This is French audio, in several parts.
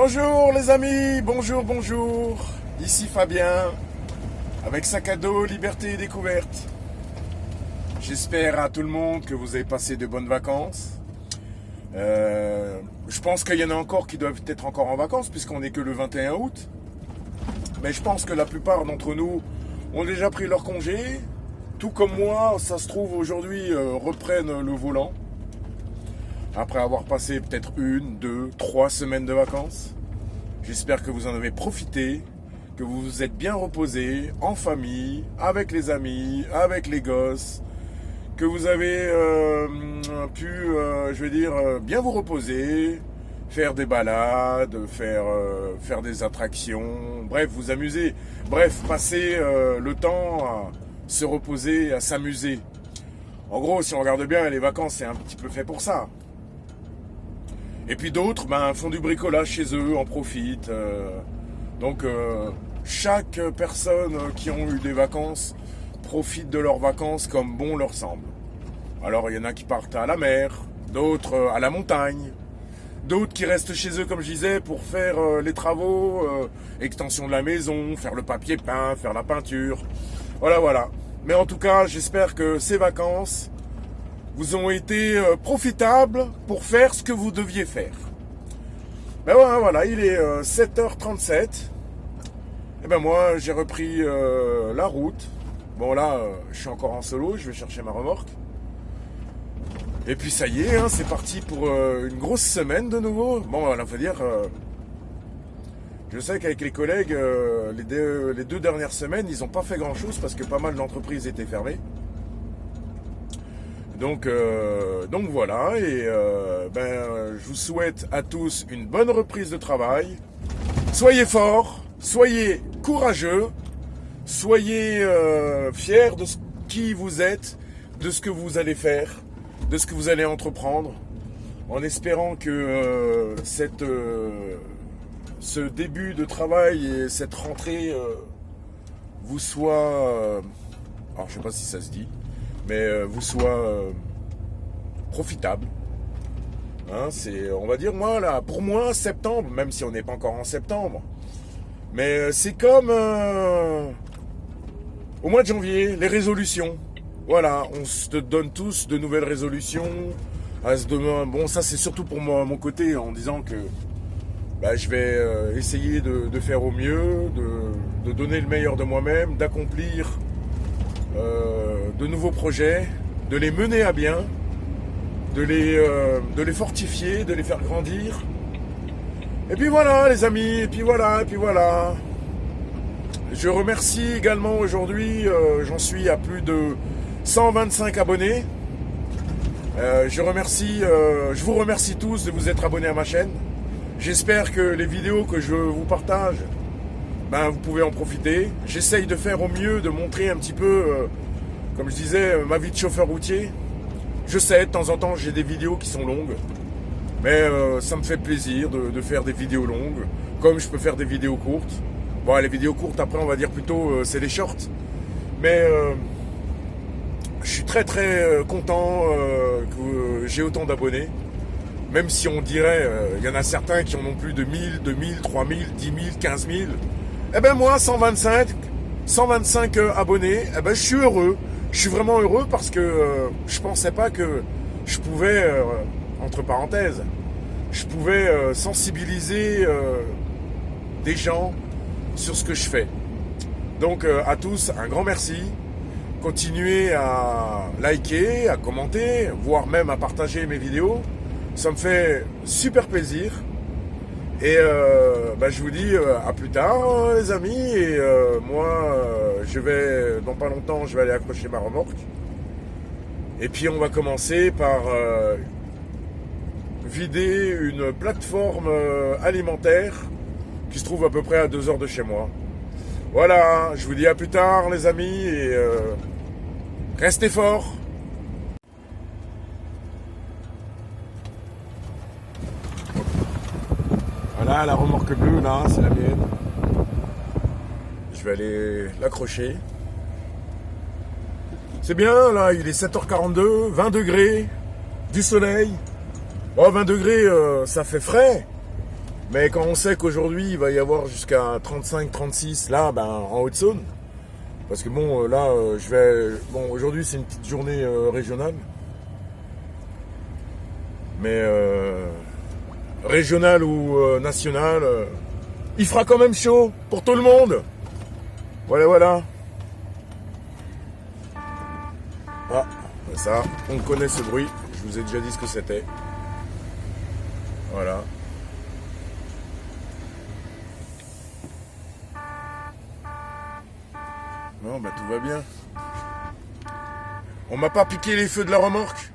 Bonjour les amis, bonjour, bonjour. Ici Fabien, avec sac à dos, liberté et découverte. J'espère à tout le monde que vous avez passé de bonnes vacances. Je pense qu'il y en a encore qui doivent être encore en vacances, puisqu'on n'est que le 21 août. Mais je pense que la plupart d'entre nous ont déjà pris leur congé. Tout comme moi, ça se trouve aujourd'hui, reprennent le volant. Après avoir passé peut-être 1, 2, 3 semaines de vacances. J'espère que vous en avez profité, que vous vous êtes bien reposés, en famille, avec les amis, avec les gosses, que vous avez pu, bien vous reposer, faire des balades, faire des attractions, bref, vous amuser. Bref, passer le temps à se reposer, à s'amuser. En gros, si on regarde bien, les vacances, c'est un petit peu fait pour ça. Et puis d'autres font du bricolage chez eux, en profitent. Donc chaque personne qui ont eu des vacances profite de leurs vacances comme bon leur semble. Alors il y en a qui partent à la mer, d'autres à la montagne, d'autres qui restent chez eux comme je disais pour faire les travaux, extension de la maison, faire le papier peint, faire la peinture. Voilà. Mais en tout cas, j'espère que ces vacances vous ont été profitables pour faire ce que vous deviez faire. Ben voilà, il est 7h37. Et ben moi, j'ai repris la route. Bon là, je suis encore en solo, je vais chercher ma remorque. Et puis ça y est, c'est parti pour une grosse semaine de nouveau. Bon, il faut dire, je sais qu'avec les collègues, les deux dernières semaines, ils n'ont pas fait grand-chose parce que pas mal d'entreprises étaient fermées. Donc voilà, et je vous souhaite à tous une bonne reprise de travail. Soyez forts, soyez courageux, soyez fiers de qui vous êtes, de ce que vous allez faire, de ce que vous allez entreprendre, en espérant que ce début de travail et cette rentrée vous soit, alors je sais pas si ça se dit, mais vous soit profitable. On va dire, pour moi, septembre, même si on n'est pas encore en septembre, mais c'est comme au mois de janvier, les résolutions. Voilà, on se donne tous de nouvelles résolutions. Bon, ça c'est surtout pour mon côté, en disant que je vais essayer de faire au mieux, de donner le meilleur de moi-même, d'accomplir de nouveaux projets, de les mener à bien, de les fortifier, de les faire grandir. Et puis voilà les amis, et puis voilà. Je remercie également aujourd'hui, j'en suis à plus de 125 abonnés. Je vous remercie tous de vous être abonnés à ma chaîne. J'espère que les vidéos que je vous partage, vous pouvez en profiter. J'essaye de faire au mieux, de montrer un petit peu, comme je disais, ma vie de chauffeur routier. Je sais, de temps en temps, j'ai des vidéos qui sont longues. Mais ça me fait plaisir de faire des vidéos longues, comme je peux faire des vidéos courtes. Bon, les vidéos courtes, après, on va dire plutôt, c'est les shorts. Mais je suis très content que j'ai autant d'abonnés. Même si on dirait, il y en a certains qui en ont plus de 1000, 2000, 3000, 10 000, 15 000. Eh ben moi, 125 abonnés, je suis heureux. Je suis vraiment heureux parce que je pensais pas que je pouvais, entre parenthèses, je pouvais sensibiliser des gens sur ce que je fais. Donc à tous, un grand merci. Continuez à liker, à commenter, voire même à partager mes vidéos. Ça me fait super plaisir. Et je vous dis à plus tard les amis. Et moi dans pas longtemps je vais aller accrocher ma remorque. Et puis on va commencer par vider une plateforme alimentaire qui se trouve à peu près à 2 heures de chez moi. Voilà, je vous dis à plus tard les amis et restez forts. Voilà la remorque bleue, là, c'est la mienne. Je vais aller l'accrocher. C'est bien, là, il est 7h42, 20 degrés, du soleil. Bon, 20 degrés, ça fait frais. Mais quand on sait qu'aujourd'hui, il va y avoir jusqu'à 35, 36, là, ben, en Haute-Saône, parce que bon, là, je vais... Bon, aujourd'hui, c'est une petite journée régionale. Mais régionale ou nationale, il fera quand même chaud pour tout le monde. Voilà, voilà. Ah, ça, on connaît ce bruit. Je vous ai déjà dit ce que c'était. Voilà. Non, bah tout va bien. On m'a pas piqué les feux de la remorque.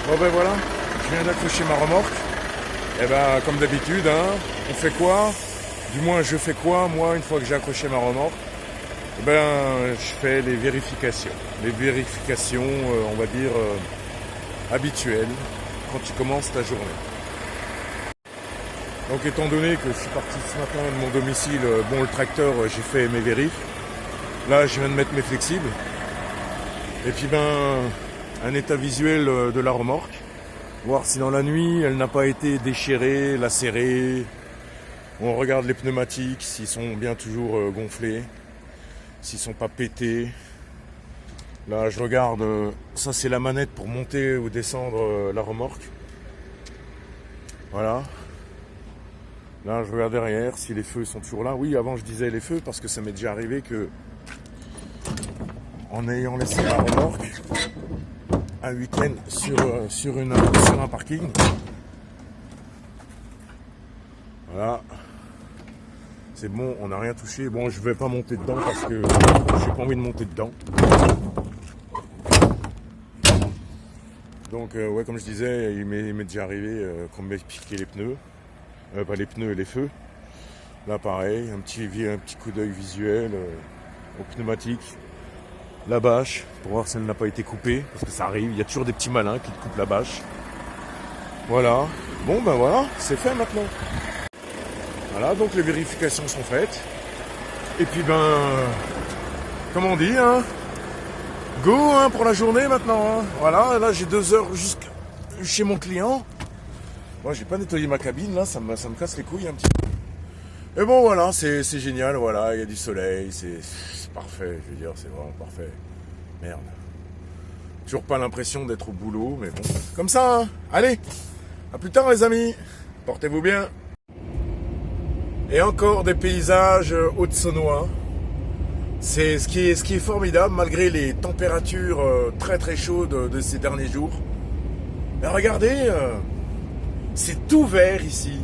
Bon ben voilà, je viens d'accrocher ma remorque. Et ben comme d'habitude, hein, on fait quoi? Du moins je fais quoi moi une fois que j'ai accroché ma remorque? Eh ben je fais les vérifications. Les vérifications, on va dire, habituelles quand tu commences ta journée. Donc étant donné que je suis parti ce matin de mon domicile, bon le tracteur j'ai fait mes vérifs. Là je viens de mettre mes flexibles. Et puis ben un état visuel de la remorque, voir si dans la nuit elle n'a pas été déchirée, lacérée. On regarde les pneumatiques, s'ils sont bien toujours gonflés, s'ils sont pas pétés. Là je regarde, ça c'est la manette pour monter ou descendre la remorque. Voilà. Là je regarde derrière si les feux sont toujours là. Oui, avant je disais les feux parce que ça m'est déjà arrivé que en ayant laissé la remorque un week-end sur un parking. Voilà. C'est bon, on n'a rien touché. Bon, je vais pas monter dedans parce que j'ai pas envie de monter dedans. Donc, ouais, comme je disais, il m'est déjà arrivé qu'on m'ait piqué les pneus. Pas les pneus, les feux. Là, pareil, un petit coup d'œil visuel aux pneumatiques. La bâche, pour voir si elle n'a pas été coupée, parce que ça arrive, il y a toujours des petits malins qui te coupent la bâche. Voilà. Bon, ben voilà, c'est fait maintenant. Voilà, donc les vérifications sont faites. Et puis ben, comme on dit, hein, go hein, pour la journée maintenant. Hein. Voilà, là j'ai 2 heures jusqu'à chez mon client. Moi j'ai pas nettoyé ma cabine, là ça me casse les couilles un petit peu. Et bon voilà, c'est génial, voilà, il y a du soleil, c'est parfait, je veux dire, c'est vraiment parfait. Merde. Toujours pas l'impression d'être au boulot, mais bon, comme ça, hein. Allez, à plus tard les amis, portez-vous bien. Et encore des paysages haute-saônois. C'est ce qui est formidable, malgré les températures très très chaudes de ces derniers jours. Mais regardez, c'est tout vert ici.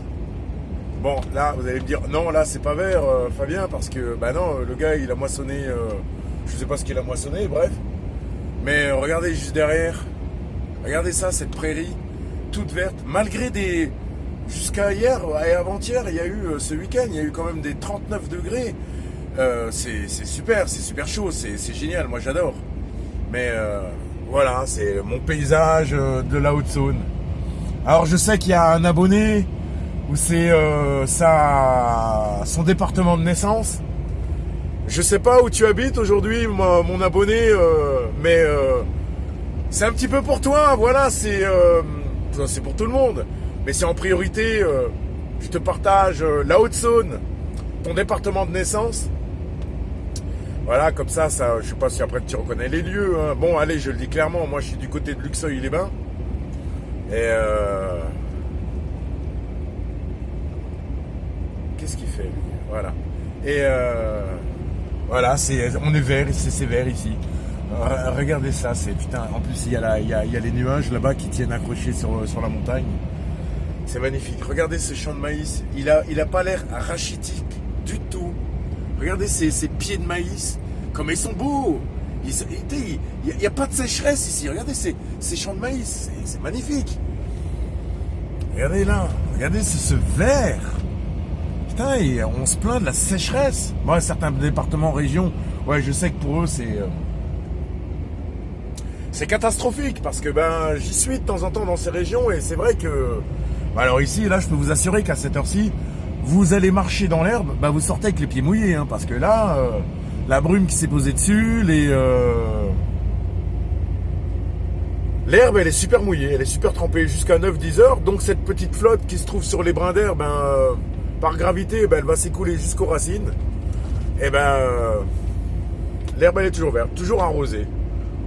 Bon, là, vous allez me dire, non, là, c'est pas vert, Fabien, parce que, bah non, le gars, il a moissonné, je sais pas ce qu'il a moissonné, bref. Mais regardez juste derrière, regardez ça, cette prairie, toute verte, malgré des... Jusqu'à hier et avant-hier, il y a eu, ce week-end, il y a eu quand même des 39 degrés. C'est super chaud, c'est génial, moi j'adore. Mais voilà, c'est mon paysage de la Haute-Saône. Alors je sais qu'il y a un abonné où c'est son département de naissance. Je sais pas où tu habites aujourd'hui, mon abonné, mais c'est un petit peu pour toi. Voilà, c'est pour tout le monde. Mais c'est en priorité, je te partage la Haute-Saône, ton département de naissance. Voilà, comme ça, je sais pas si après tu reconnais les lieux. Hein. Bon, allez, je le dis clairement, moi je suis du côté de Luxeuil-les-Bains. Et qu'est-ce qu'il fait lui? Voilà. Et voilà, on est vert, c'est vert ici. Regardez ça, c'est putain. En plus, il y a les nuages là-bas qui tiennent accrochés sur la montagne. C'est magnifique. Regardez ce champ de maïs. Il a pas l'air rachitique du tout. Regardez ces pieds de maïs. Comme ils sont beaux. Il n'y a pas de sécheresse ici. Regardez ces champs de maïs. C'est magnifique. Regardez là. Regardez ce vert. Putain, on se plaint de la sécheresse. Moi, certains départements, régions, ouais, je sais que pour eux, c'est catastrophique parce que j'y suis de temps en temps dans ces régions et c'est vrai que... Alors ici, là, je peux vous assurer qu'à cette heure-ci, vous allez marcher dans l'herbe, vous sortez avec les pieds mouillés, hein, parce que là, la brume qui s'est posée dessus, l'herbe, elle est super mouillée, elle est super trempée jusqu'à 9-10 heures, donc cette petite flotte qui se trouve sur les brins d'herbe, par gravité, elle va s'écouler jusqu'aux racines, et l'herbe, elle est toujours verte, toujours arrosée.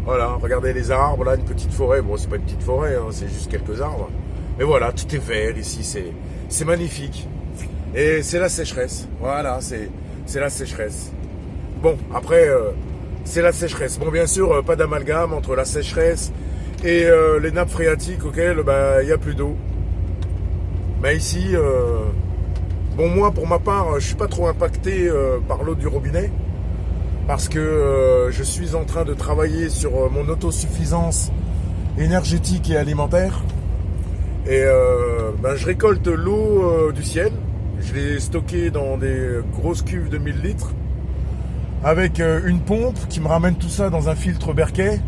Voilà, regardez les arbres, là, une petite forêt, bon, c'est pas une petite forêt, hein, c'est juste quelques arbres. Mais voilà, tout est vert ici, c'est magnifique. Et c'est la sécheresse. Voilà, c'est la sécheresse. Bon, après, c'est la sécheresse. Bon, bien sûr, pas d'amalgame entre la sécheresse et les nappes phréatiques auxquelles il n'y a plus d'eau. Mais ici, bon, moi, pour ma part, je suis pas trop impacté par l'eau du robinet. Parce que je suis en train de travailler sur mon autosuffisance énergétique et alimentaire. Et je récolte l'eau du ciel. Je l'ai stockée dans des grosses cuves de 1000 litres. Avec une pompe qui me ramène tout ça dans un filtre Berkey.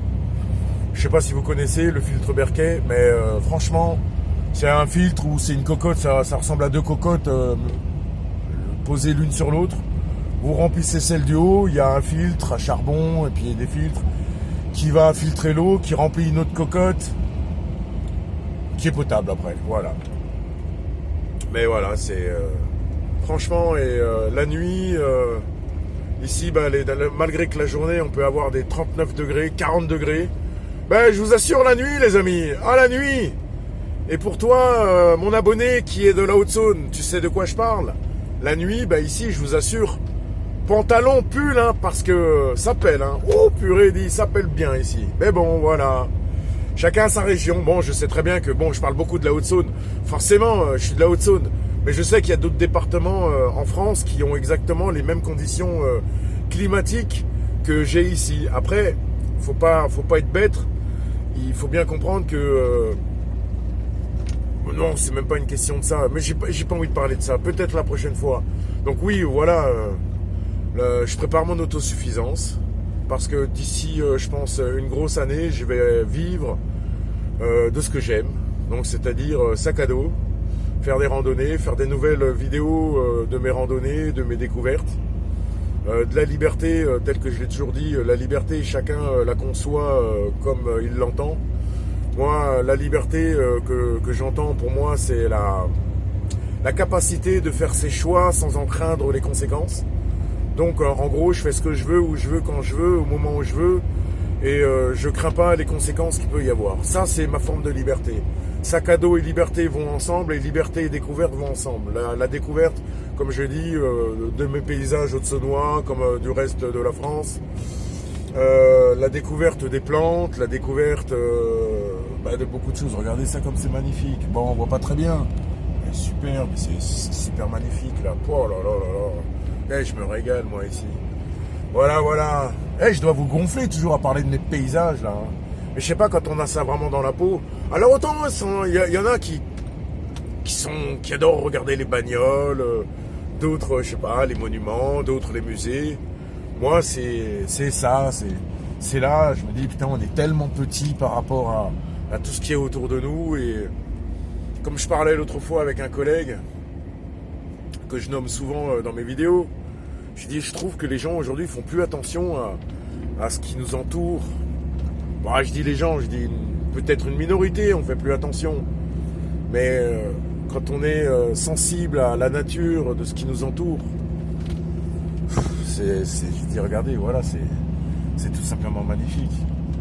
Je sais pas si vous connaissez le filtre Berkey, mais franchement, c'est un filtre où c'est une cocotte, ça ressemble à deux cocottes posées l'une sur l'autre. Vous remplissez celle du haut, il y a un filtre à charbon et puis des filtres qui va filtrer l'eau, qui remplit une autre cocotte qui est potable après, voilà. Mais voilà, c'est franchement, et la nuit, ici, malgré que la journée, on peut avoir des 39 degrés, 40 degrés, je vous assure la nuit, les amis, la nuit. Et pour toi, mon abonné qui est de la Haute-Saône, tu sais de quoi je parle. La nuit, ici, je vous assure, pantalon, pull, parce que ça pèle, Oh purée, ça pèle bien ici. Mais bon, voilà. Chacun a sa région. Bon, je sais très bien que, je parle beaucoup de la Haute-Saône. Forcément, je suis de la Haute-Saône. Mais je sais qu'il y a d'autres départements en France qui ont exactement les mêmes conditions climatiques que j'ai ici. Après, faut pas être bête. Il faut bien comprendre que... non, c'est même pas une question de ça. Mais j'ai pas envie de parler de ça. Peut-être la prochaine fois. Donc oui, voilà. Je prépare mon autosuffisance. Parce que d'ici, je pense, une grosse année, je vais vivre de ce que j'aime. Donc, c'est-à-dire sac à dos, faire des randonnées, faire des nouvelles vidéos de mes randonnées, de mes découvertes. De la liberté, telle que je l'ai toujours dit, la liberté, chacun la conçoit comme il l'entend. Moi, la liberté que j'entends, pour moi, c'est la capacité de faire ses choix sans en craindre les conséquences. Donc en gros, je fais ce que je veux, où je veux, quand je veux, au moment où je veux, et je crains pas les conséquences qu'il peut y avoir. Ça, c'est ma forme de liberté. Sac à dos et liberté vont ensemble, et liberté et découverte vont ensemble. La découverte, comme je dis, de mes paysages haute-saônois, comme du reste de la France. La découverte des plantes, la découverte de beaucoup de choses. Regardez ça comme c'est magnifique. Bon, on voit pas très bien. Mais super, mais c'est super magnifique là. Oh là là là là. Je me régale moi ici. Voilà, voilà. Je dois vous gonfler toujours à parler de mes paysages là. Mais je sais pas, quand on a ça vraiment dans la peau. Alors autant il y en a qui adorent regarder les bagnoles, d'autres, je sais pas, les monuments, d'autres les musées. Moi c'est ça, c'est là, je me dis putain, on est tellement petit par rapport à tout ce qui est autour de nous. Et comme je parlais l'autre fois avec un collègue que je nomme souvent dans mes vidéos, je trouve que les gens aujourd'hui font plus attention à ce qui nous entoure. Bon, je dis les gens, je dis peut-être une minorité, on fait plus attention. Mais quand on est sensible à la nature de ce qui nous entoure, je dis regardez, voilà, c'est tout simplement magnifique.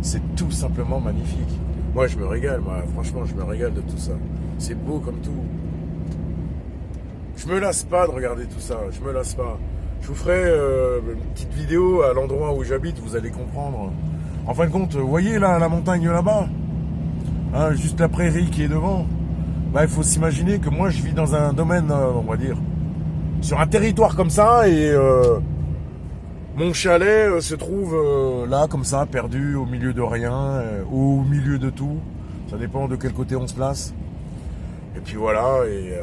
C'est tout simplement magnifique. Moi, je me régale, franchement, je me régale de tout ça. C'est beau comme tout. Je me lasse pas de regarder tout ça, je me lasse pas. Je vous ferai une petite vidéo à l'endroit où j'habite, vous allez comprendre. En fin de compte, vous voyez là, la montagne là-bas, hein, juste la prairie qui est devant. Bah, il faut s'imaginer que moi, je vis dans un domaine, on va dire, sur un territoire comme ça, et mon chalet se trouve là, comme ça, perdu au milieu de rien, ou au milieu de tout. Ça dépend de quel côté on se place. Et puis voilà, et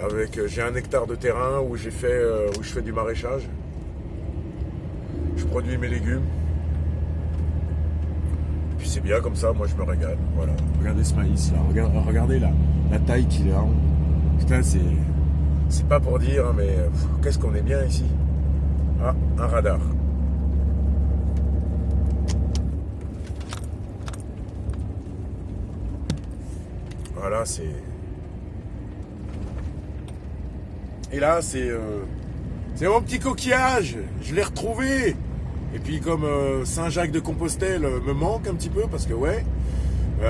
j'ai 1 hectare de terrain où je fais du maraîchage. Je produis mes légumes. Et puis c'est bien comme ça, moi je me régale. Voilà. Regardez ce maïs là, regardez la taille qu'il a. Putain, c'est pas pour dire, hein, mais qu'est-ce qu'on est bien ici. Ah, un radar. Voilà, c'est... Et là, c'est mon petit coquillage. Je l'ai retrouvé. Et puis comme Saint-Jacques-de-Compostelle me manque un petit peu, parce que ouais,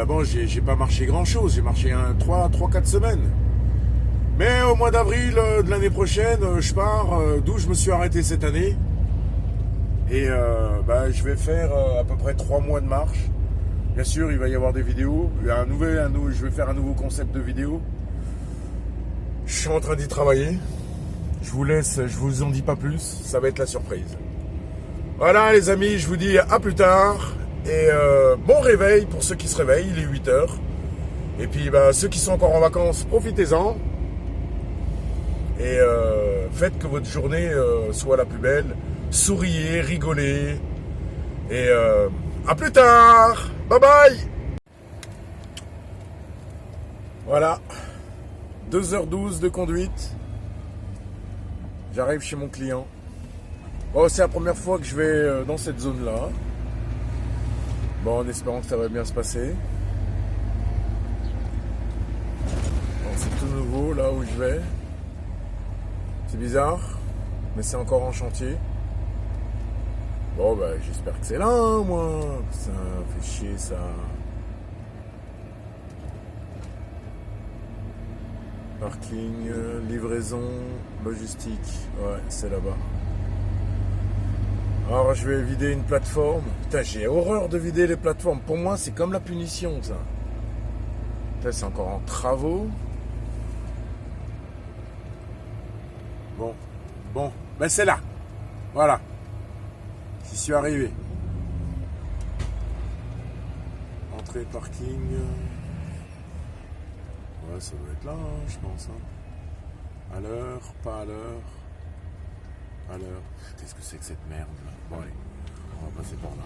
bon, j'ai pas marché grand-chose. J'ai marché 3-4 semaines. Mais au mois d'avril de l'année prochaine, je pars d'où je me suis arrêté cette année. Et je vais faire à peu près 3 mois de marche. Bien sûr, il va y avoir des vidéos. Je vais faire un nouveau concept de vidéo. Je suis en train d'y travailler. Je vous laisse, je vous en dis pas plus. Ça va être la surprise. Voilà les amis, je vous dis à plus tard. Et bon réveil pour ceux qui se réveillent, il est 8h. Et puis ceux qui sont encore en vacances, profitez-en. Et faites que votre journée soit la plus belle. Souriez, rigolez. Et à plus tard. Bye bye. Voilà. 2h12 de conduite. J'arrive chez mon client. Bon, c'est la première fois que je vais dans cette zone-là. Bon, en espérant que ça va bien se passer. Bon, c'est tout nouveau là où je vais. C'est bizarre, mais c'est encore en chantier. Bon, j'espère que c'est là, hein, moi. Ça fait chier, ça. Parking, livraison, logistique. Ouais, c'est là-bas. Alors, je vais vider une plateforme. Putain, j'ai horreur de vider les plateformes. Pour moi, c'est comme la punition, ça. Putain, c'est encore en travaux. Bon, c'est là. Voilà. J'y suis arrivé. Entrée parking. Ouais, ça doit être là, hein, je pense. Hein. À l'heure, pas à l'heure. À l'heure. Qu'est-ce que c'est que cette merde là? Bon, allez, on va passer par là.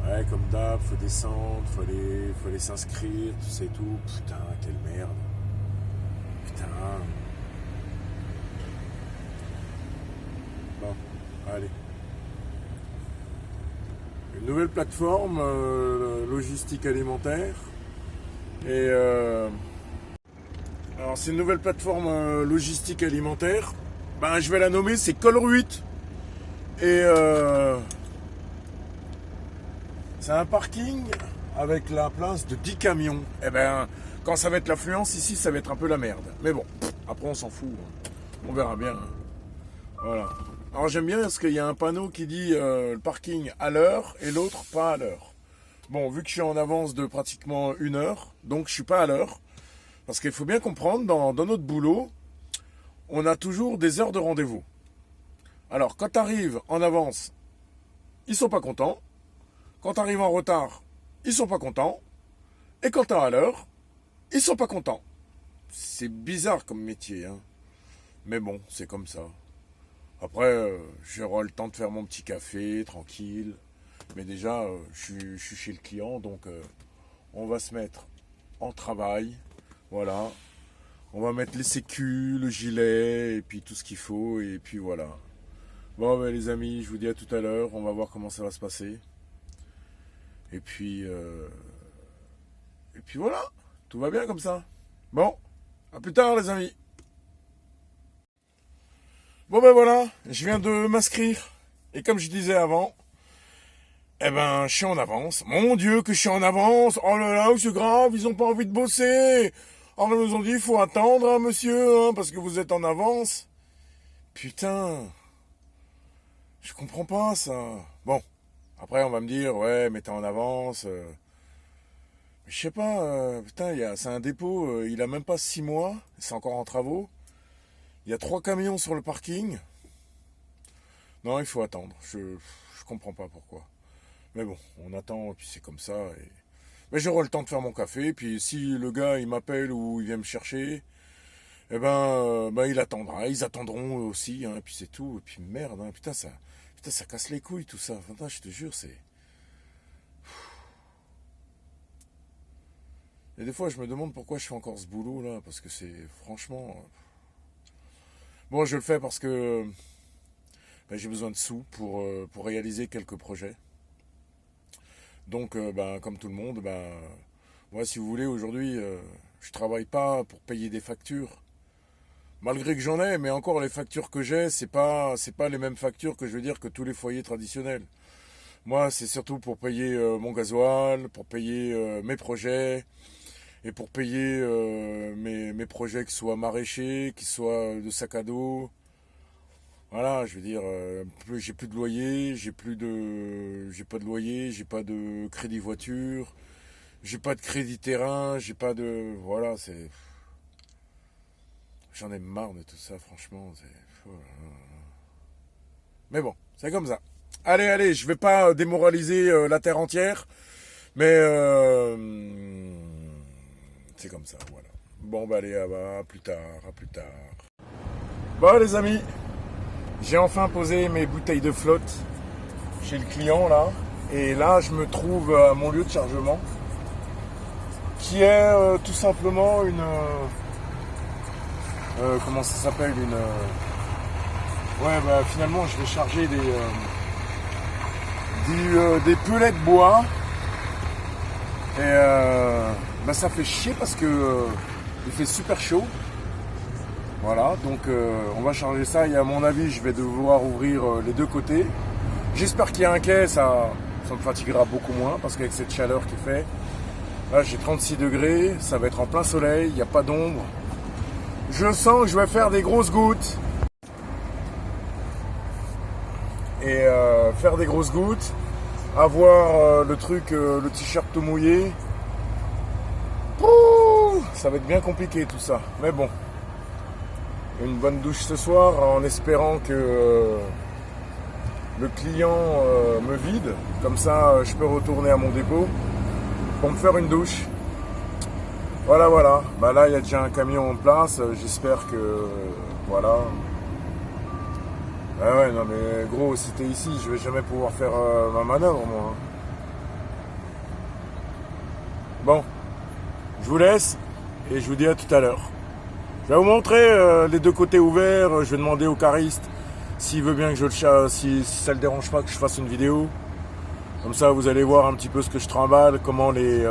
Ouais, comme d'hab, faut descendre, faut aller s'inscrire, tout ça et tout. Putain, quelle merde. Putain. Bon, allez. Une nouvelle plateforme logistique alimentaire. Et alors c'est une nouvelle plateforme logistique alimentaire. Je vais la nommer, c'est Colruyt. Et c'est un parking avec la place de 10 camions. Et quand ça va être l'affluence ici, ça va être un peu la merde. Mais bon, après on s'en fout. On verra bien. Voilà. Alors j'aime bien parce qu'il y a un panneau qui dit le parking à l'heure et l'autre pas à l'heure. Bon, vu que je suis en avance de pratiquement 1 heure, donc je suis pas à l'heure. Parce qu'il faut bien comprendre, dans notre boulot, on a toujours des heures de rendez-vous. Alors quand tu arrives en avance, ils sont pas contents. Quand tu arrives en retard, ils sont pas contents. Et quand tu es à l'heure, ils sont pas contents. C'est bizarre comme métier, hein. Mais bon, c'est comme ça. Après, j'aurai le temps de faire mon petit café, tranquille. Mais déjà, je suis chez le client, donc on va se mettre en travail. Voilà. On va mettre les sécus, le gilet, et puis tout ce qu'il faut, et puis voilà. Bon, ben, les amis, je vous dis à tout à l'heure. On va voir comment ça va se passer. Et puis voilà. Tout va bien comme ça. Bon, à plus tard, les amis. Bon, ben voilà. Je viens de m'inscrire. Et comme je disais avant, eh ben, je suis en avance. Mon Dieu, que je suis en avance. Oh là là, c'est grave, ils ont pas envie de bosser. Oh, ils nous ont dit, il faut attendre, hein, monsieur, hein, parce que vous êtes en avance. Putain. Je comprends pas, ça. Bon. Après, on va me dire, ouais, mais t'es en avance. Je sais pas, putain, c'est un dépôt, il a même pas 6 mois. C'est encore en travaux. Il y a 3 camions sur le parking. Non, il faut attendre. Je comprends pas pourquoi. Mais bon, on attend, et puis c'est comme ça. Mais j'aurai le temps de faire mon café, puis si le gars, il m'appelle ou il vient me chercher, eh ben, il attendra. Ils attendront eux aussi, hein, et puis c'est tout. Et puis merde, hein, putain, ça casse les couilles, tout ça. Enfin, je te jure, c'est... Et des fois, je me demande pourquoi je fais encore ce boulot-là, parce que c'est, franchement... Bon, je le fais parce que j'ai besoin de sous pour réaliser quelques projets. Donc, comme tout le monde, moi, si vous voulez, aujourd'hui, je travaille pas pour payer des factures. Malgré que j'en ai, mais encore les factures que j'ai, c'est pas les mêmes factures que je veux dire que tous les foyers traditionnels. Moi, c'est surtout pour payer mon gasoil, pour payer mes projets, et pour payer mes projets qui soient maraîchers, qui soient de sac à dos. Voilà, je veux dire, j'ai plus de loyer, j'ai pas de loyer, j'ai pas de crédit voiture, j'ai pas de crédit terrain, j'ai pas de... Voilà, c'est... J'en ai marre de tout ça, franchement. Mais bon, c'est comme ça. Allez, je vais pas démoraliser la terre entière, mais c'est comme ça, voilà. Bon, allez, à plus tard. Bon, les amis, j'ai enfin posé mes bouteilles de flotte chez le client, là. Et là, je me trouve à mon lieu de chargement, qui est tout simplement une... comment ça s'appelle, finalement, je vais charger des pellets de bois. Et ça fait chier parce que il fait super chaud. Voilà, donc on va charger ça et à mon avis je vais devoir ouvrir les deux côtés. J'espère qu'il y a un quai, ça me fatiguera beaucoup moins parce qu'avec cette chaleur qu'il fait, là j'ai 36 degrés, ça va être en plein soleil, il n'y a pas d'ombre. Je sens que je vais faire des grosses gouttes. Et faire des grosses gouttes, avoir le t-shirt tout mouillé. Ouh, ça va être bien compliqué tout ça. Mais bon, une bonne douche ce soir en espérant que le client me vide. Comme ça, je peux retourner à mon dépôt pour me faire une douche. Voilà. Là, il y a déjà un camion en place. J'espère que... Voilà. Ah ouais, non mais gros, si t'es ici, je vais jamais pouvoir faire ma manœuvre, moi. Bon, je vous laisse et je vous dis à tout à l'heure. Je vais vous montrer les deux côtés ouverts. Je vais demander au cariste s'il veut bien que je le chasse, si ça le dérange pas que je fasse une vidéo. Comme ça, vous allez voir un petit peu ce que je trimballe, comment les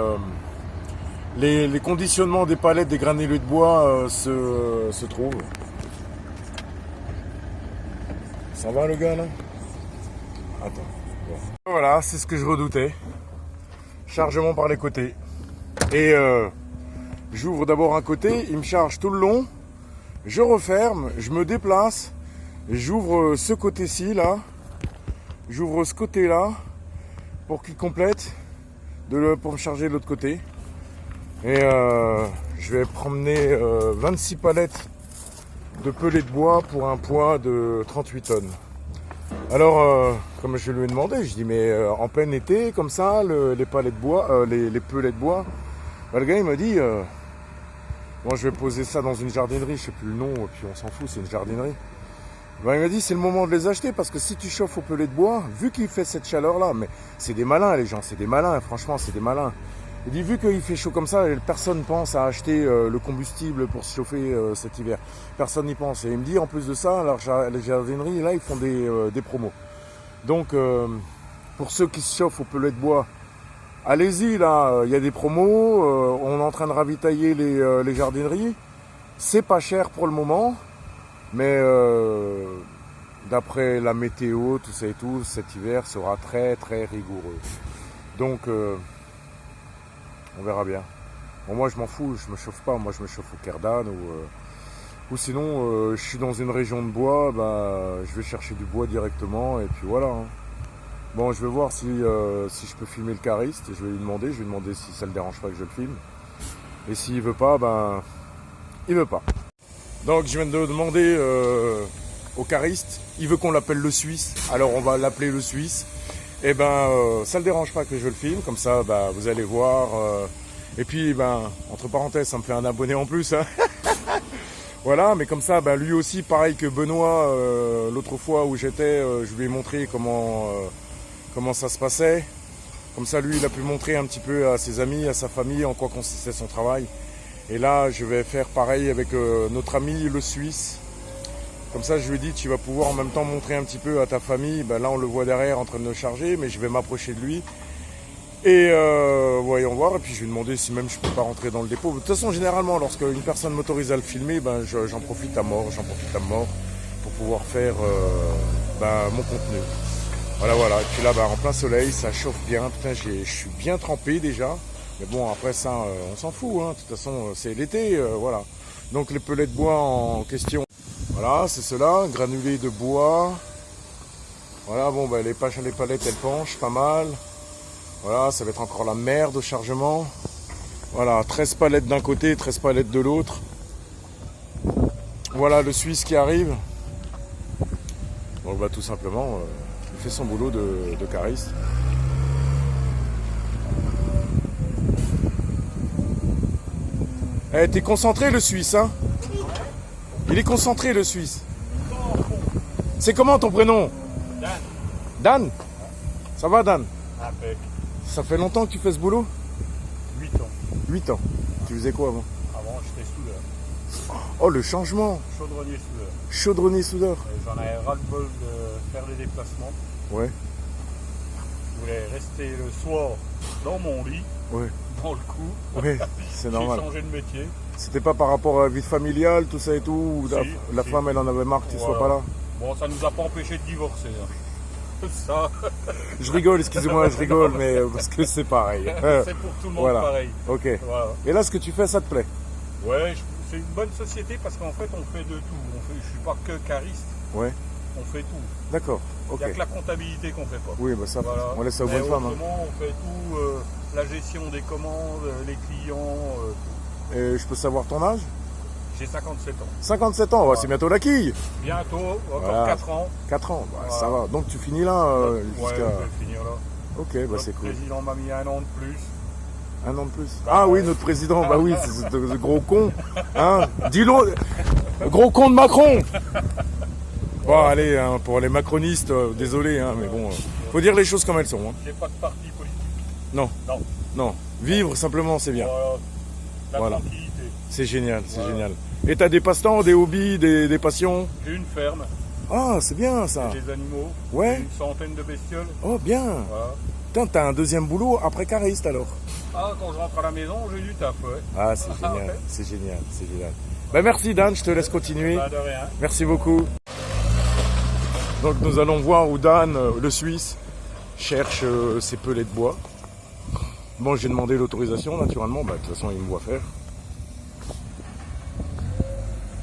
conditionnements des palettes, des granulés de bois se trouvent. Ça va le gars là? Attends. Bon. Voilà, c'est ce que je redoutais. Chargement par les côtés. Et j'ouvre d'abord un côté, il me charge tout le long. Je referme, je me déplace. J'ouvre ce côté-ci là. J'ouvre ce côté-là pour qu'il complète pour me charger de l'autre côté. Et je vais promener 26 palettes de pellets de bois pour un poids de 38 tonnes. Alors, comme je lui ai demandé, je dis mais en plein été, comme ça, les palettes de bois, les pellets de bois, le gars il m'a dit moi je vais poser ça dans une jardinerie, je sais plus le nom, et puis on s'en fout, c'est une jardinerie. Il m'a dit c'est le moment de les acheter parce que si tu chauffes au pellet de bois, vu qu'il fait cette chaleur là, mais c'est des malins les gens, c'est des malins, franchement c'est des malins. Il dit, vu qu'il fait chaud comme ça, personne pense à acheter le combustible pour se chauffer cet hiver. Personne n'y pense. Et il me dit, en plus de ça, alors, les jardineries, là, ils font des promos. Donc, pour ceux qui se chauffent au pellet de bois, allez-y, là, il y a des promos. On est en train de ravitailler les jardineries. C'est pas cher pour le moment, mais d'après la météo, tout ça et tout, cet hiver sera très, très rigoureux. Donc, on verra bien. Bon, moi, je m'en fous, je me chauffe pas. Moi, je me chauffe au Kerdan ou sinon, je suis dans une région de bois, bah, je vais chercher du bois directement et puis voilà. Hein. Bon, je vais voir si je peux filmer le cariste. Je vais lui demander si ça le dérange pas que je le filme. Et s'il veut pas, ben, il veut pas. Donc, je viens de demander au cariste. Il veut qu'on l'appelle le Suisse. Alors, on va l'appeler le Suisse. Et ben, ça le dérange pas que je le filme, comme ça, bah, vous allez voir. Et puis, ben, entre parenthèses, ça me fait un abonné en plus. Hein. Voilà, mais comme ça, ben, lui aussi, pareil que Benoît, l'autre fois où j'étais, je lui ai montré comment ça se passait. Comme ça, lui, il a pu montrer un petit peu à ses amis, à sa famille, en quoi consistait son travail. Et là, je vais faire pareil avec notre ami le Suisse. Comme ça, je lui ai dit, tu vas pouvoir en même temps montrer un petit peu à ta famille. Ben là, on le voit derrière en train de le charger, mais je vais m'approcher de lui. Et voyons voir. Et puis, je lui ai demandé si même je peux pas rentrer dans le dépôt. De toute façon, généralement, lorsque une personne m'autorise à le filmer, ben, j'en profite à mort. Pour pouvoir faire ben, mon contenu. Voilà. Et puis là, ben, en plein soleil, ça chauffe bien. Putain, je suis bien trempé déjà. Mais bon, après ça, on s'en fout. Hein. De toute façon, c'est l'été. Voilà. Donc, les pellets de bois en question. Voilà, c'est cela, granulés de bois. Voilà, bon, bah, les palettes, elles penchent pas mal. Voilà, ça va être encore la merde au chargement. Voilà, 13 palettes d'un côté, 13 palettes de l'autre. Voilà le Suisse qui arrive. Donc, bah, tout simplement, il fait son boulot de cariste. Eh, t'es concentré le Suisse, hein? Il est concentré le Suisse. C'est comment ton prénom? Dan. Dan? Ça va Dan? Impec. Ça fait longtemps que tu fais ce boulot? 8 ans. 8 ans. Tu faisais quoi avant? Avant, j'étais soudeur. Oh, le changement. Chaudronnier soudeur. Chaudronnier soudeur. J'en avais ras-le-bol de faire des déplacements. Ouais. Je voulais rester le soir dans mon lit, Ouais. dans le coup. Ouais, c'est normal. J'ai changé de métier. C'était pas par rapport à la vie familiale, tout ça et tout, où la Si. femme elle en avait marre que tu sois pas là? Bon, ça nous a pas empêché de divorcer. Hein. Ça, Je rigole, excusez-moi, je rigole, mais parce que c'est pareil. c'est pour tout le monde Voilà. pareil. Ok. Voilà. Et là, ce que tu fais, ça te plaît? Ouais, c'est une bonne société parce qu'en fait, on fait de tout. Je suis pas que cariste, Ouais. on fait tout. D'accord. Il Ok. n'y a que la comptabilité qu'on fait pas. Oui, bah ça, Voilà. on laisse ça aux Mais bonnes femmes. Hein. autrement, on fait tout, la gestion des commandes, les clients. Et je peux savoir ton âge? J'ai 57 ans. 57 ans, ouais, c'est bientôt la quille. Bientôt, encore Voilà. 4 ans. 4 ans, bah, Voilà. ça va. Donc tu finis là Ouais, jusqu'à... je vais finir là. Ok, bah Notre c'est cool. président m'a mis 1 an de plus. 1 an de plus. Ah oui, notre président, bah oui, c'est ce gros con. Hein? Dis-le, gros con de Macron. Bon, allez, hein, pour les macronistes, désolé, hein, mais bon, faut dire les choses comme elles sont. Hein. J'ai pas de parti politique. Non, Non. non. Vivre simplement, c'est bien. Voilà. La Voilà. tranquillité. C'est génial, c'est Voilà. génial. Et t'as des passe-temps, des hobbies, des passions? J'ai une ferme, Ah, c'est bien ça. j'ai des animaux, Ouais. j'ai une centaine de bestioles. Oh, bien. Voilà. Putain, t'as un deuxième boulot après cariste alors. Ah, quand je rentre à la maison, j'ai du taf, ouais. Ah, c'est Ah, génial, ouais. c'est génial, c'est génial. Ben merci Dan, je te laisse continuer. Pas de rien. Merci beaucoup. Donc nous allons voir où Dan, le Suisse, cherche ses pellets de bois. Bon, j'ai demandé l'autorisation naturellement, bah, de toute façon il me voit faire.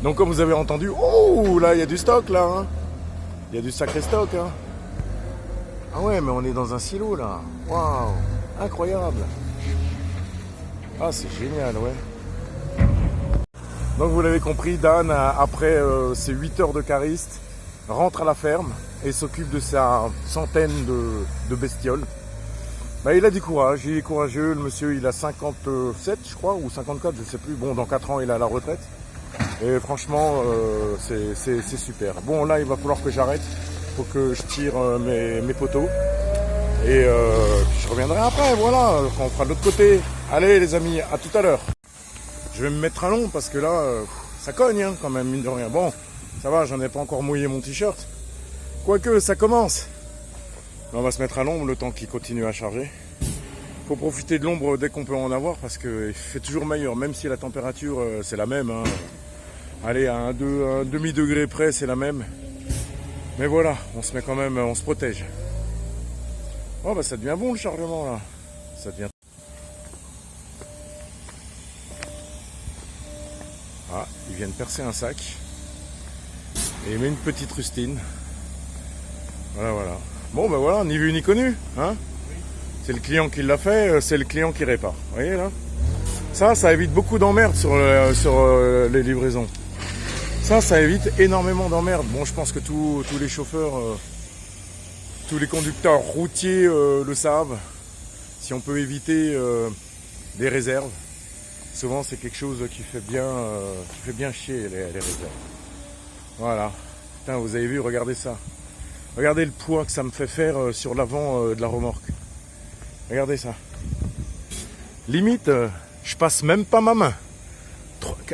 Donc comme vous avez entendu, oh là il y a du stock là. Hein. Il y a du sacré stock. Hein. Ah ouais, mais on est dans un silo là. Waouh, incroyable. Ah c'est génial, ouais. Donc vous l'avez compris, Dan, après ses 8 heures de cariste, rentre à la ferme et s'occupe de sa centaine de bestioles. Bah, il a du courage, il est courageux, le monsieur il a 57 je crois, ou 54, je sais plus. Bon, dans 4 ans il est à la retraite. Et franchement, c'est super. Bon, là il va falloir que j'arrête, faut que je tire mes poteaux. Et puis je reviendrai après, voilà, on fera de l'autre côté. Allez les amis, à tout à l'heure. Je vais me mettre à long parce que là, ça cogne hein, quand même, mine de rien. Bon, ça va, j'en ai pas encore mouillé mon t-shirt. Quoique, ça commence. On va se mettre à l'ombre le temps qu'il continue à charger. Faut profiter de l'ombre dès qu'on peut en avoir parce qu'il fait toujours meilleur, même si la température c'est la même. Hein. Allez, à un demi-degré près, c'est la même. Mais voilà, on se met quand même, on se protège. Oh bah ça devient bon le chargement là. Ça devient. Ah, ils viennent percer un sac. Et il met une petite rustine. Voilà, voilà. Bon ben voilà, ni vu ni connu, hein. C'est le client qui l'a fait, c'est le client qui répare. Vous voyez là. Ça évite beaucoup d'emmerdes sur les livraisons. Ça évite énormément d'emmerdes. Bon, je pense que tous les chauffeurs, tous les conducteurs routiers le savent. Si on peut éviter des réserves, souvent c'est quelque chose qui fait bien chier les réserves. Voilà. Putain, vous avez vu, regardez ça. Regardez le poids que ça me fait faire sur l'avant de la remorque. Regardez ça. Limite, je passe même pas ma main.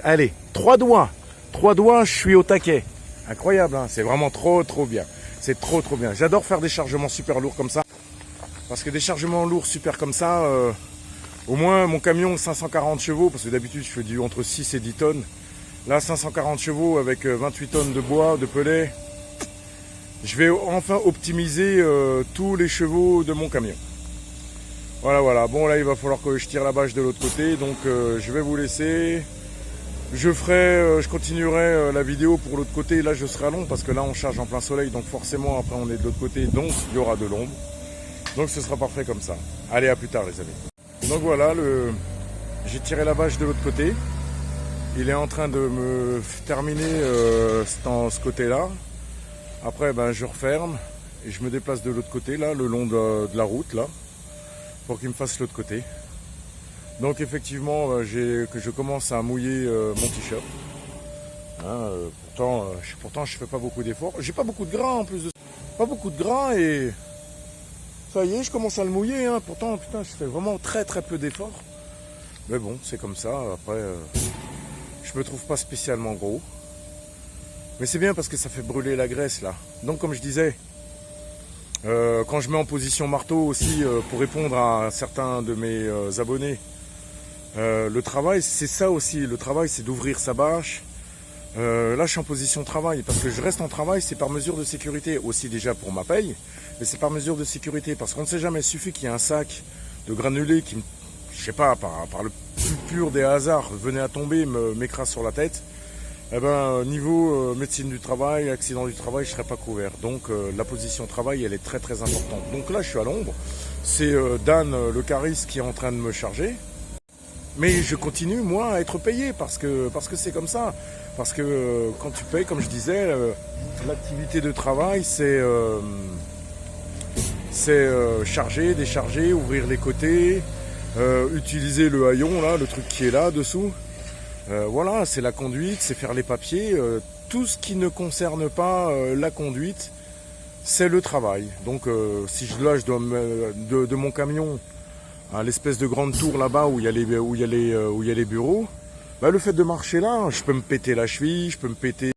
Allez, 3 doigts. 3 doigts, je suis au taquet. Incroyable, hein, c'est vraiment trop bien. C'est trop bien. J'adore faire des chargements super lourds comme ça. Parce que des chargements lourds super comme ça, au moins mon camion 540 chevaux, parce que d'habitude je fais du entre 6 et 10 tonnes. Là 540 chevaux avec 28 tonnes de bois, de pellet. Je vais enfin optimiser tous les chevaux de mon camion. Voilà. Bon là il va falloir que je tire la bâche de l'autre côté, donc je vais vous laisser. Je continuerai la vidéo pour l'autre côté. Là je serai à l'ombre parce que là on charge en plein soleil, donc forcément après on est de l'autre côté, donc il y aura de l'ombre. Donc ce sera parfait comme ça. Allez, à plus tard les amis. Donc voilà, j'ai tiré la bâche de l'autre côté. Il est en train de me terminer ce côté-là. Après, ben, je referme et je me déplace de l'autre côté, là, le long de la route, là, pour qu'il me fasse l'autre côté. Donc effectivement, que je commence à mouiller mon t-shirt. Hein, pourtant, je fais pas beaucoup d'efforts. J'ai pas beaucoup de gras en plus de ça. Pas beaucoup de gras et ça y est, je commence à le mouiller. Hein. Pourtant, putain, je fais vraiment très peu d'efforts. Mais bon, c'est comme ça. Après, je me trouve pas spécialement gros. Mais c'est bien parce que ça fait brûler la graisse là. Donc comme je disais, quand je mets en position marteau aussi pour répondre à certains de mes abonnés, le travail c'est ça aussi. Le travail c'est d'ouvrir sa bâche. Là je suis en position travail parce que je reste en travail, c'est par mesure de sécurité. Aussi déjà pour ma paye, mais c'est par mesure de sécurité parce qu'on ne sait jamais, il suffit qu'il y ait un sac de granulés qui, je sais pas, par le plus pur des hasards, venait à tomber, m'écrase sur la tête. Eh ben, niveau médecine du travail, accident du travail, je ne serais pas couvert. Donc la position travail, elle est très importante. Donc là, je suis à l'ombre. C'est Dan, le cariste, qui est en train de me charger. Mais je continue, moi, à être payé parce que c'est comme ça. Parce que quand tu payes, comme je disais, l'activité de travail, c'est charger, décharger, ouvrir les côtés, utiliser le haillon, là, le truc qui est là, dessous. Voilà, c'est la conduite, c'est faire les papiers. Tout ce qui ne concerne pas la conduite, c'est le travail. Donc si je dois de mon camion à l'espèce de grande tour là-bas où il y a les bureaux, bah, le fait de marcher là, je peux me péter la cheville, je peux me péter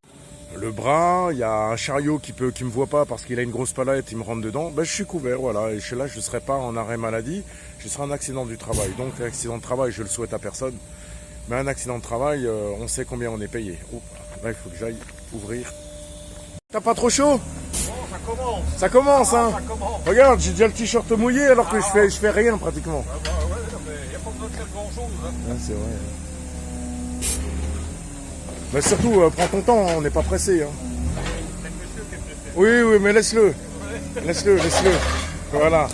le bras, il y a un chariot qui me voit pas parce qu'il a une grosse palette, il me rentre dedans, bah, je suis couvert, voilà, et là je ne serai pas en arrêt maladie, je serai en accident du travail. Donc l'accident de travail, je le souhaite à personne. Mais un accident de travail, on sait combien on est payé. Oh, là, il faut que j'aille ouvrir. T'as pas trop chaud? Oh, ça commence. Ça commence, hein? Ça commence. Regarde, j'ai déjà le t-shirt mouillé alors que je fais rien pratiquement. Ah bah ouais, mais il n'y a pas besoin de faire grand-chose. Hein. Ah, c'est vrai. Mais surtout, prends ton temps, hein, on n'est pas pressé. Hein. C'est le monsieur qui est pressé. Oui, mais laisse-le. Laisse-le. Voilà.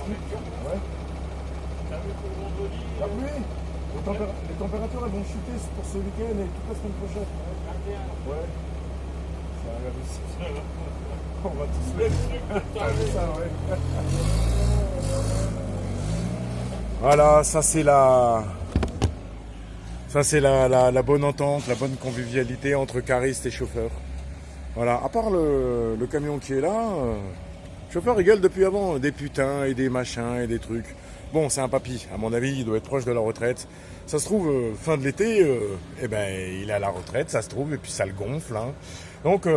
Ouais. La pluie. Les températures elles vont chuter pour ce week-end et toute la semaine prochaine. Ouais. Ça arrive aussi. On va tous se mettre. Ça, ouais. Voilà, ça c'est la bonne entente, la bonne convivialité entre caristes et chauffeurs. Voilà, à part le camion qui est là, le chauffeur il gueule depuis avant, des putains et des machins et des trucs. Bon, c'est un papy, à mon avis, il doit être proche de la retraite. Ça se trouve, fin de l'été, eh ben, il est à la retraite, ça se trouve, et puis ça le gonfle. Hein. Donc,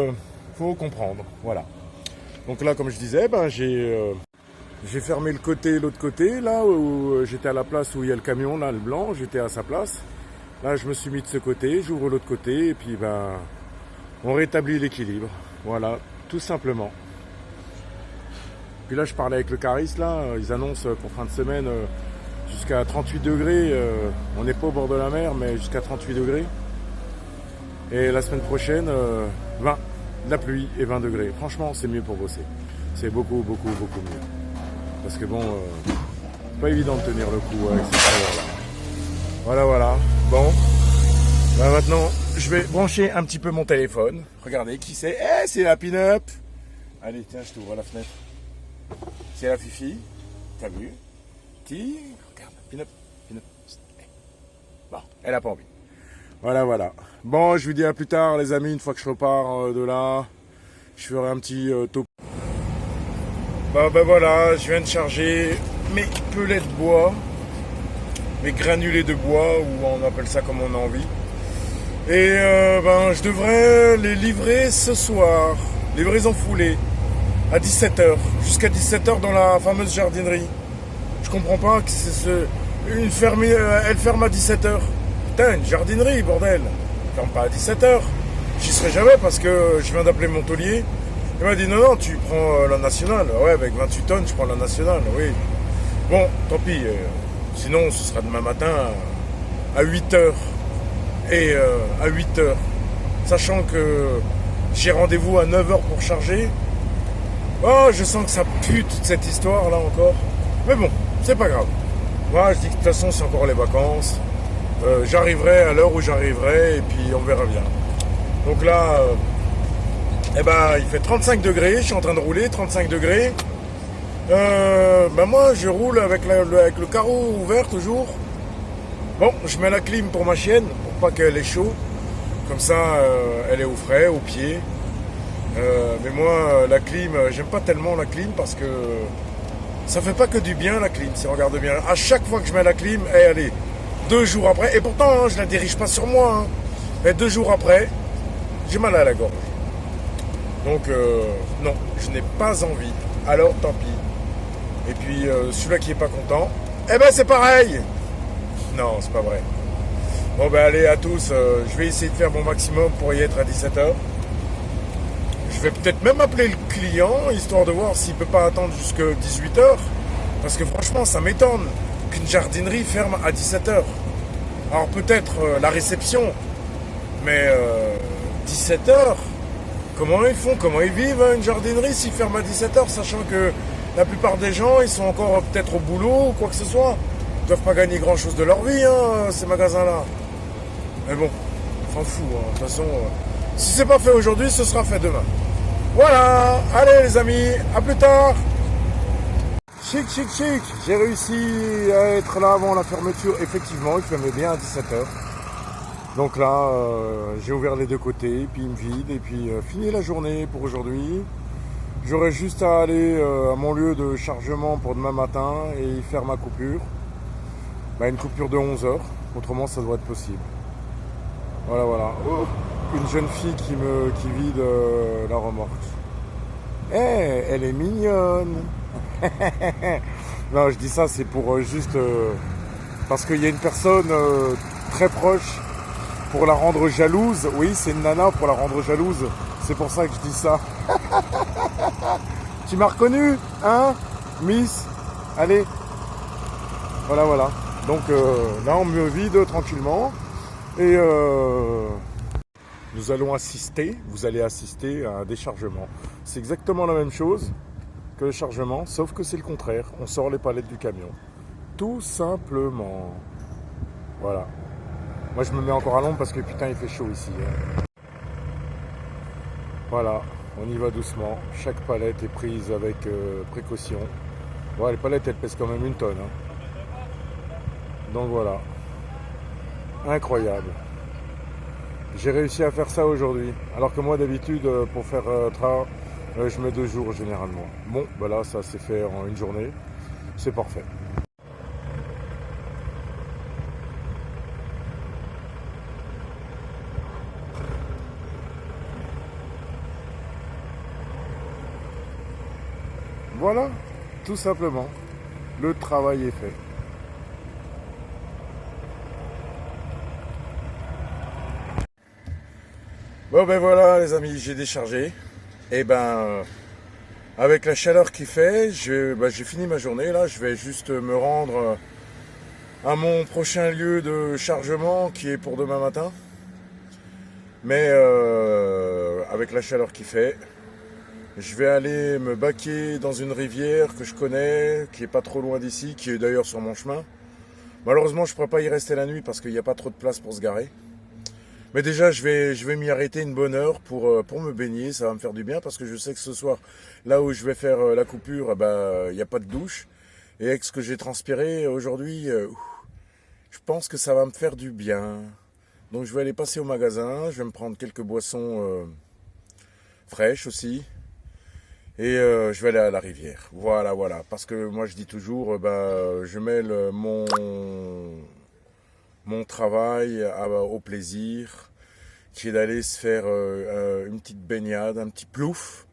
faut comprendre, voilà. Donc là, comme je disais, ben, j'ai fermé le côté, l'autre côté, là où j'étais à la place où il y a le camion, là, le blanc, j'étais à sa place. Là, je me suis mis de ce côté, j'ouvre l'autre côté, et puis, ben, on rétablit l'équilibre. Voilà, tout simplement. Puis là, je parlais avec le cariste, là, ils annoncent pour fin de semaine jusqu'à 38 degrés. On n'est pas au bord de la mer, mais jusqu'à 38 degrés. Et la semaine prochaine, 20, de la pluie et 20 degrés. Franchement, c'est mieux pour bosser. C'est beaucoup, beaucoup, beaucoup mieux. Parce que bon, c'est pas évident de tenir le coup avec cette chaleur-là. Voilà, voilà. Bon, bah maintenant, je vais brancher un petit peu mon téléphone. Regardez, qui c'est? Eh, c'est la pin-up. Allez, tiens, je t'ouvre la fenêtre. C'est la Fifi, t'as vu? Regarde, pin-up, pin-up. Bon, elle a pas envie. Voilà, voilà. Bon, je vous dis à plus tard, les amis, une fois que je repars de là, je ferai un petit top. Ben voilà, je viens de charger mes pellets de bois, mes granulés de bois, ou on appelle ça comme on a envie. Et ben, je devrais les livrer ce soir, livraison foulée. À 17h, jusqu'à 17h dans la fameuse jardinerie. Je comprends pas que une ferme, elle ferme à 17h. Putain, une jardinerie, bordel. Elle ferme pas à 17h. J'y serai jamais parce que je viens d'appeler mon taulier. Il m'a dit non, tu prends la nationale. Ouais, avec 28 tonnes, je prends la nationale, oui. Bon, tant pis. Sinon, ce sera demain matin à 8h. Et à 8h. Sachant que j'ai rendez-vous à 9h pour charger. Oh, je sens que ça pue toute cette histoire là encore. Mais bon, c'est pas grave. Moi, je dis que de toute façon, c'est encore les vacances. J'arriverai à l'heure où j'arriverai et puis on verra bien. Donc là, eh ben, il fait 35 degrés. Je suis en train de rouler, 35 degrés. Ben moi, je roule avec le carreau ouvert toujours. Bon, je mets la clim pour ma chienne pour pas qu'elle ait chaud. Comme ça, elle est au frais, au pied. Mais moi, la clim, j'aime pas tellement la clim parce que ça fait pas que du bien la clim, si on regarde bien. À chaque fois que je mets la clim, allez, 2 jours après, et pourtant hein, je la dirige pas sur moi, hein, mais 2 jours après, j'ai mal à la gorge. Donc non, je n'ai pas envie, alors tant pis. Et puis celui-là qui est pas content, eh ben c'est pareil. Non, c'est pas vrai. Bon ben allez à tous, je vais essayer de faire mon maximum pour y être à 17h. Je vais peut-être même appeler le client, histoire de voir s'il ne peut pas attendre jusqu'à 18h. Parce que franchement, ça m'étonne qu'une jardinerie ferme à 17h. Alors peut-être la réception, mais 17h, comment ils font? Comment ils vivent une jardinerie s'ils ferment à 17h, sachant que la plupart des gens, ils sont encore peut-être au boulot ou quoi que ce soit. Ils ne doivent pas gagner grand-chose de leur vie, hein, ces magasins-là. Mais bon, on s'en fout. Hein. De toute façon, si c'est pas fait aujourd'hui, ce sera fait demain. Voilà, allez les amis, à plus tard. Chic, chic, chic. J'ai réussi à être là avant la fermeture. Effectivement, il fermait bien à 17h. Donc là, j'ai ouvert les deux côtés, puis il me vide, et puis fini la journée pour aujourd'hui. J'aurai juste à aller à mon lieu de chargement pour demain matin et y faire ma coupure. Une coupure de 11h, autrement ça doit être possible. Voilà, voilà. Oh, une jeune fille qui vide la remorque. Elle est mignonne. Non, je dis ça, c'est pour juste... parce qu'il y a une personne très proche pour la rendre jalouse. Oui, c'est une nana pour la rendre jalouse. C'est pour ça que je dis ça. Tu m'as reconnu, hein, Miss? Allez. Voilà, voilà. Donc là, on me vide tranquillement. Et nous allons assister, vous allez assister à un déchargement. C'est exactement la même chose. que le chargement, sauf que c'est le contraire. On sort les palettes du camion. Tout simplement. Voilà. Moi je me mets encore à l'ombre parce que putain il fait chaud ici. Voilà, on y va doucement. Chaque palette est prise avec précaution. Ouais, les palettes elles pèsent quand même 1 tonne. Donc voilà. Incroyable. J'ai réussi à faire ça aujourd'hui. Alors que moi d'habitude pour faire je mets 2 jours généralement. Bon, bah là ça s'est fait en 1 journée. C'est parfait. Voilà, tout simplement. Le travail est fait. Bon ben voilà les amis, j'ai déchargé. Et ben avec la chaleur qu'il fait, j'ai fini ma journée là. Je vais juste me rendre à mon prochain lieu de chargement qui est pour demain matin. Mais avec la chaleur qu'il fait, je vais aller me baquer dans une rivière que je connais, qui est pas trop loin d'ici, qui est d'ailleurs sur mon chemin. Malheureusement, je ne pourrai pas y rester la nuit parce qu'il n'y a pas trop de place pour se garer. Mais déjà, je vais m'y arrêter une bonne heure pour me baigner. Ça va me faire du bien parce que je sais que ce soir, là où je vais faire la coupure, il n'y a pas de douche. Et avec ce que j'ai transpiré aujourd'hui, je pense que ça va me faire du bien. Donc je vais aller passer au magasin. Je vais me prendre quelques boissons fraîches aussi. Et je vais aller à la rivière. Voilà. Parce que moi, je dis toujours, je mêle mon travail au plaisir, qui est d'aller se faire une petite baignade, un petit plouf.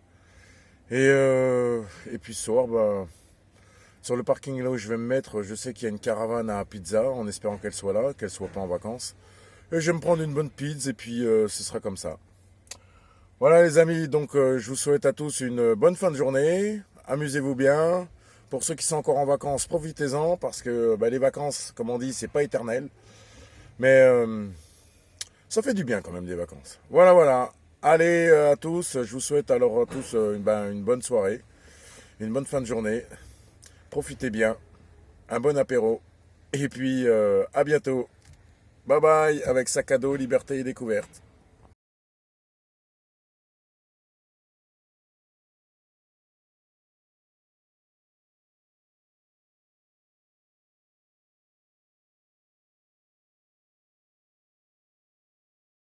Et puis ce soir, sur le parking là où je vais me mettre, je sais qu'il y a une caravane à pizza, en espérant qu'elle soit là, qu'elle soit pas en vacances. Et je vais me prendre une bonne pizza et puis ce sera comme ça. Voilà les amis, donc je vous souhaite à tous une bonne fin de journée. Amusez-vous bien. Pour ceux qui sont encore en vacances, profitez-en parce que les vacances, comme on dit, c'est pas éternel. Mais ça fait du bien quand même des vacances. Voilà. Allez à tous, je vous souhaite alors à tous une bonne soirée, une bonne fin de journée. Profitez bien, un bon apéro. Et puis à bientôt. Bye bye avec sac à dos, liberté et découverte.